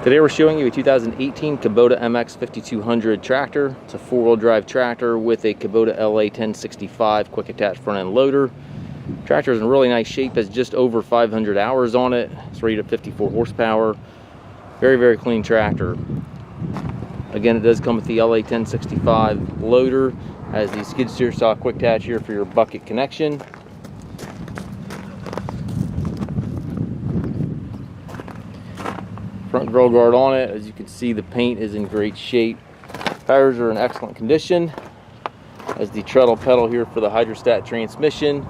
Today we're showing you a 2018 Kubota MX5200 tractor. It's a four-wheel drive tractor with a Kubota LA1065 quick attach front end loader. Tractor is in really nice shape, has just over 500 hours on it. It's rated at 54 horsepower. Very clean tractor. Again, it does come with the LA1065 loader. Has the skid steer style quick attach here for your bucket connection. Front grill guard on it. As you can see, the paint is in great shape. Tires are in excellent condition. Has the treadle pedal here for the hydrostat transmission.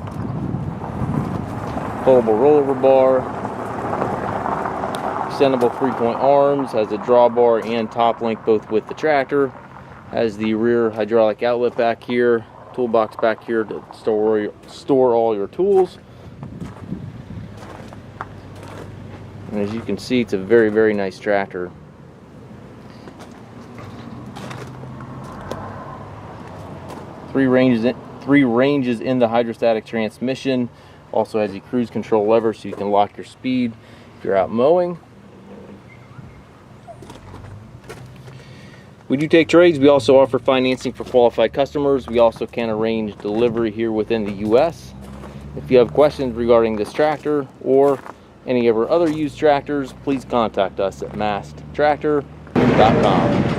Foldable rollover bar. Extendable 3-point arms. Has a drawbar and top link both with the tractor. Has the rear hydraulic outlet back here. Toolbox back here to store all your tools. And as you can see, it's a very nice tractor. Three ranges in the hydrostatic transmission. Also has a cruise control lever so you can lock your speed if you're out mowing. We do take trades. We also offer financing for qualified customers. We also can arrange delivery here within the US. If you have questions regarding this tractor or any of our other used tractors, please contact us at masttractor.com.